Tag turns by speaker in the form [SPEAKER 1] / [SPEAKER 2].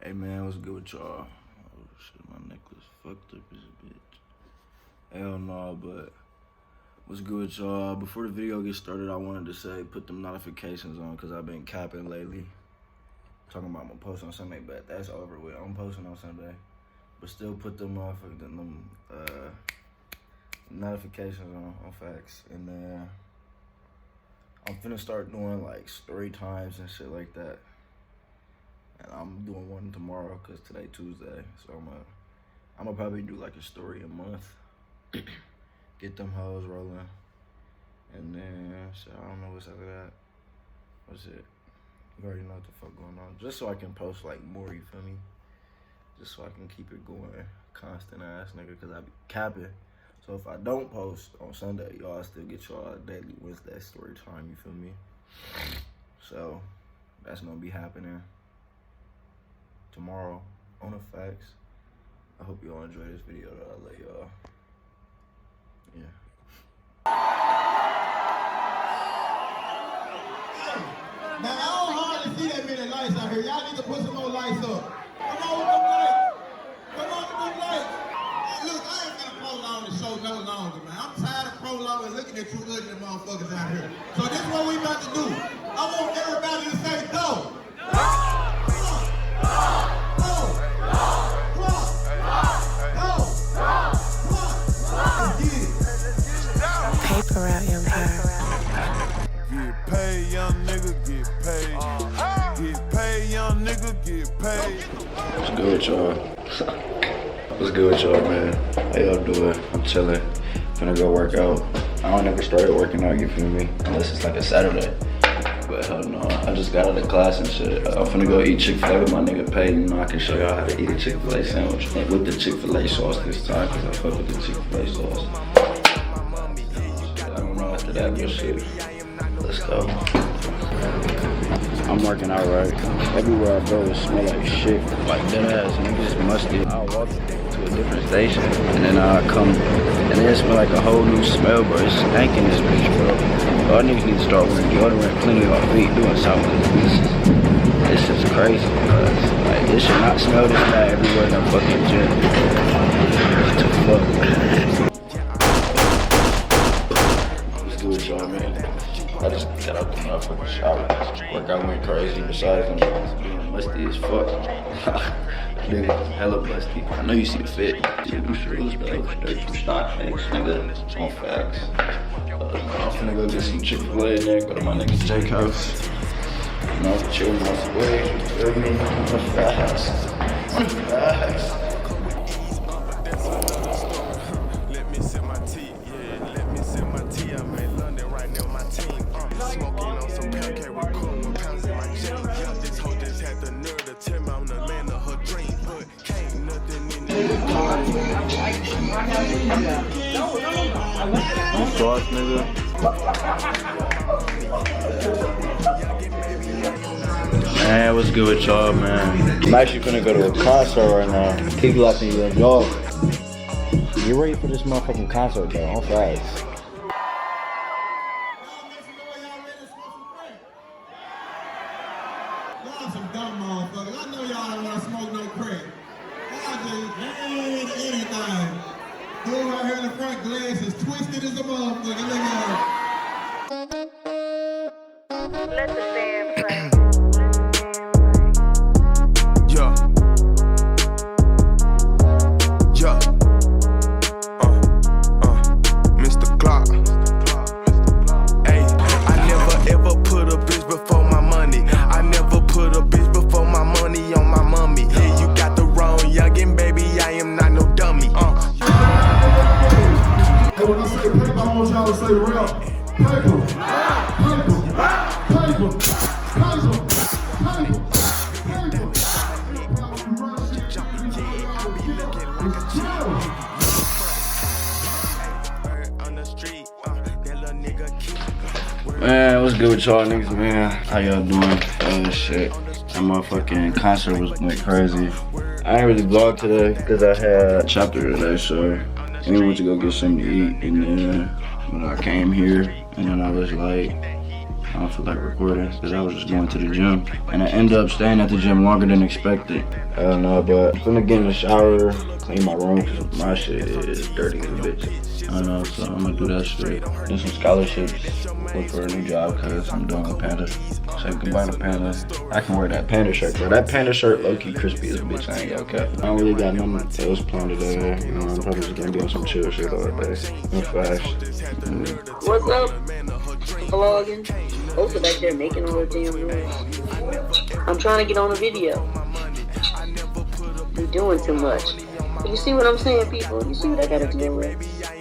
[SPEAKER 1] Hey man, what's good with y'all? Oh shit, my necklace fucked up as a bitch. Hell no, but what's good with y'all? Before the video gets started, I wanted to say put them notifications on because I've been capping lately. Talking about I'm gonna post on Sunday, but that's over with. I'm posting on Sunday. But still put them notifications on facts. And then I'm finna start doing like story times and shit like that. And I'm doing one tomorrow because today Tuesday. So I'm gonna probably do like a story a month. Get them hoes rolling. And then shit, I don't know what's after that. What's it? You already know what the fuck going on. Just so I can post like more, you feel me? Just so I can keep it going. Constant ass nigga, cause I be capping. So if I don't post on Sunday, y'all still get y'all daily Wednesday story time, you feel me? So that's gonna be happening tomorrow on the facts. I hope y'all enjoy this video that I let y'all. Yeah.
[SPEAKER 2] Now I don't hardly see that many lights out here. Y'all need to put some more lights up. Come on with them lights. Come on with them lights. Hey, look, I ain't gonna prolong the show no longer, man. I'm tired of prolonging looking at you ugly motherfuckers out here. So this is what we about to do. I want everybody to say go.
[SPEAKER 3] Paper out, young pie.
[SPEAKER 4] Get paid, young nigga, get paid. Get paid, young nigga, get paid.
[SPEAKER 1] What's good with y'all? What's good with y'all, man? How y'all doing? I'm chilling. Finna go work out. I don't ever started working out, you feel me? Unless it's like a Saturday. But hell no, I just got out of class and shit. I'm finna go eat Chick-fil-A with my nigga Pay. You know, I can show y'all how to eat a Chick-fil-A sandwich with the Chick-fil-A sauce this time, cause I fuck with the Chick-fil-A sauce. I don't know after that, but shit. Let's go. I'm working out right. Everywhere I go, it smell like shit. Like dead ass, niggas is musty. I'll walk to a different station, and then I come, and then it smell like a whole new smell, bro. It's stinking this bitch, bro. Y'all niggas need to start wearing deodorant, cleaning your feet, doing something. This is crazy, bro. Like, it should not smell this bad everywhere in the fucking gym. What the fuck? What's good with y'all, man? I just got out the motherfucking shower. Workout went crazy, besides them being musty as fuck. Nigga, hella musty. I know you see the fit. Yeah, them shoes, though. Dirty stock mix, nigga. On facts. I'm finna go get some Chick-fil-A in there, go to my nigga Jake house. You know, chill my way. You feel me? On facts. On facts.
[SPEAKER 4] Let me sip my tea, yeah. Let me sip my tea. I'm in London right now, my team. Smoking on some pancake with cool pounds in my jeans. Yeah, this hoe just had the nerve to tell me I'm the man of her dream. But can't nothing in there.
[SPEAKER 1] Sauce, nigga. Man, what's good with y'all, man? I'm actually gonna go to a concert right now. Kick Lock in New York. Get ready for this motherfucking concert, though. On facts.
[SPEAKER 2] Y'all some dumb motherfuckers. I know y'all don't want to smoke no crack. Y'all just ain't anything. Dude right here in the front, glass is twisted as a motherfucker. Look at him.
[SPEAKER 3] Let the band play.
[SPEAKER 4] Yeah. Yeah. Mr. Glock. Hey, I never ever put a bitch before my money. I never put a bitch before my money on my mommy. Yeah, you got the wrong youngin', baby. I am not no dummy.
[SPEAKER 2] Hey, when I say paper, I want y'all to say real. Paper. Paper. Paper. Paper.
[SPEAKER 1] Man, what's good with y'all niggas, man? How y'all doing? Shit. That motherfucking concert went crazy. I ain't really vlog today because I had a chapter today, so I went to go get something to eat, and then when I came here, and then I was like, I don't feel like recording because I was just going to the gym. And I ended up staying at the gym longer than expected. I don't know, but I'm gonna get in the shower, clean my room because my shit is dirty as a bitch. I don't know, so I'm gonna do that shit. Do some scholarships, look for a new job because I'm doing Panda. Say goodbye to Panda. I can wear that Panda shirt, bro. That Panda shirt low-key crispy as a bitch. I ain't got cap. I don't really got nothing else planned today. You know, I'm probably just gonna be on some chill shit all day. No flash.
[SPEAKER 5] What's up? Vlogging. Both are back there making all the damn noise. I'm trying to get on a video. You're doing too much. You see what I'm saying, people? You see what I gotta deal with?